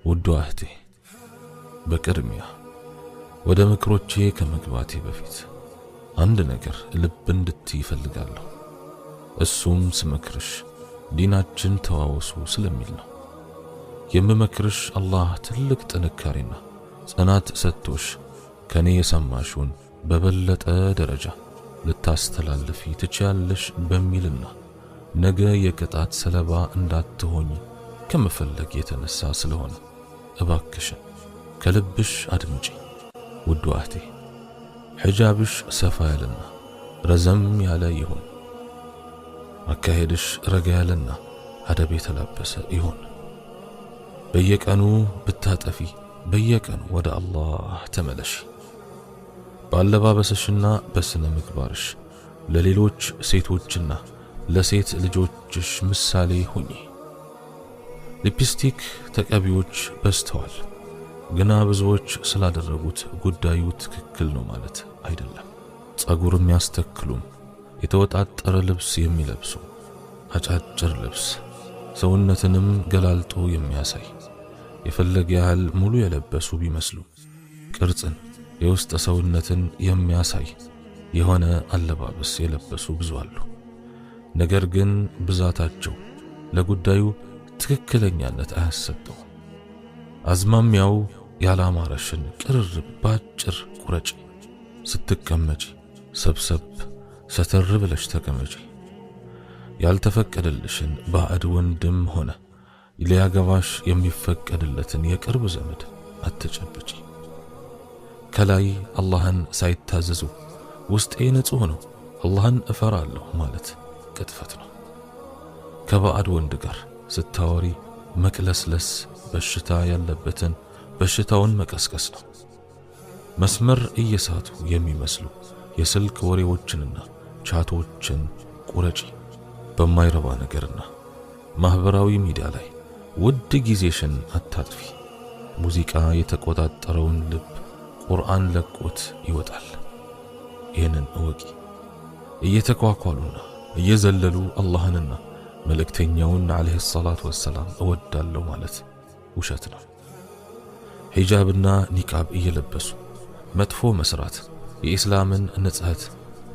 ውድ እህቴ በቅድሚያ ወደ ምክሮቼ ከመግባቴ በፊት አንድ ነገር ልብ እንድትይ እፈልጋለሁ። እሱም ስመክርሽ ዲናችን ተዋወሱ ስለሚል ነው። የምመክርሽ አላህ ትልቅ ጥንካሬና ጽናት ሰጥቶሽ ከኔ የሰማሽውን በበለጠ ደረጃ ልታስተላልፊ ትችያለሽ በሚልና ነገ የቅጣት ሰለባ እንዳትሆኝ ከመፈለግ የተነሳ ስለሆነ እባክሽን ከልብሽ አድምጪ። ውድ እህቴ ሒጃብሽ ሰፋ ያለና ረዘም ያለ ይሁን። አካሄድሽ ረጋ ያለና አደብ የተላበሰ ይሁን። በየቀኑ ብታጠፊ በየቀኑ ወደ አላህ ተመለሺ። ባለባበስሽና በስነ ምግባርሽ ለሌሎች ሴቶችና ለሴት ልጆችሽ ምሳሌ ሁኚ። ሊፕስቲክ ተቀቢዎች በዝተዋል፣ ግና ብዙዎች ስላደረጉት ጉዳዩ ትክክል ነው ማለት አይደለም። ጸጉር የሚያስተክሉም የተወጣጠረ ልብስ የሚለብሱ አጫጭር ልብስ ሰውነትንም ገላልጦ የሚያሳይ የፈለገ ያህል ሙሉ የለበሱ ቢመስሉ ቅርጽን የውስጥ ሰውነትን የሚያሳይ የሆነ አለባበስ የለበሱ ብዙ አሉ። ነገር ግን ብዛታቸው ለጉዳዩ ትክክለኛነት አያሰጠው። አዝማሚያው ያላማረሽን ቅርርብ ባጭር ቁረጭ። ስትቀመጪ ሰብሰብ ሰተር ብለሽ ተቀመጪ። ያልተፈቀደልሽን ባዕድ ወንድም ሆነ ሊያገባሽ የሚፈቀድለትን የቅርብ ዘመድ አትጨብጪ። ከላይ አላህን ሳይታዘዙ ውስጤ ንጹህ ነው አላህን እፈራለሁ ማለት ቅጥፈት ነው። ከባዕድ ወንድ ጋር ስታወሪ መቅለስለስ በሽታ ያለበትን በሽታውን መቀስቀስ ነው። መስመር እየሳቱ የሚመስሉ የስልክ ወሬዎችንና ቻቶችን ቁረጪ። በማይረባ ነገርና ማህበራዊ ሚዲያ ላይ ውድ ጊዜሽን አታጥፊ። ሙዚቃ የተቆጣጠረውን ልብ ቁርአን ለቆት ይወጣል። ይህንን እወቂ። እየተኳኳሉና እየዘለሉ አላህንና መልእክተኛውን ዓለይሂ ሰላቱ ወሰላም እወዳለሁ ማለት ውሸት ነው። ሒጃብና ኒቃብ እየለበሱ መጥፎ መስራት የኢስላምን ንጽሕት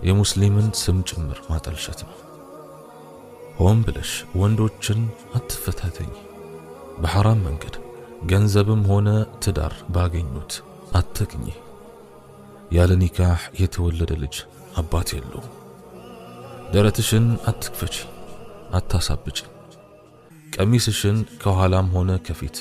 የሙስሊምን ስም ጭምር ማጠልሸት ነው። ሆን ብለሽ ወንዶችን አትፈታተኝ። በሐራም መንገድ ገንዘብም ሆነ ትዳር ባገኙት አትቅኚ። ያለ ኒካህ የተወለደ ልጅ አባት የለውም። ደረትሽን አትክፈቺ፣ አታሳብጪ። ቀሚስሽን ከኋላም ሆነ ከፊት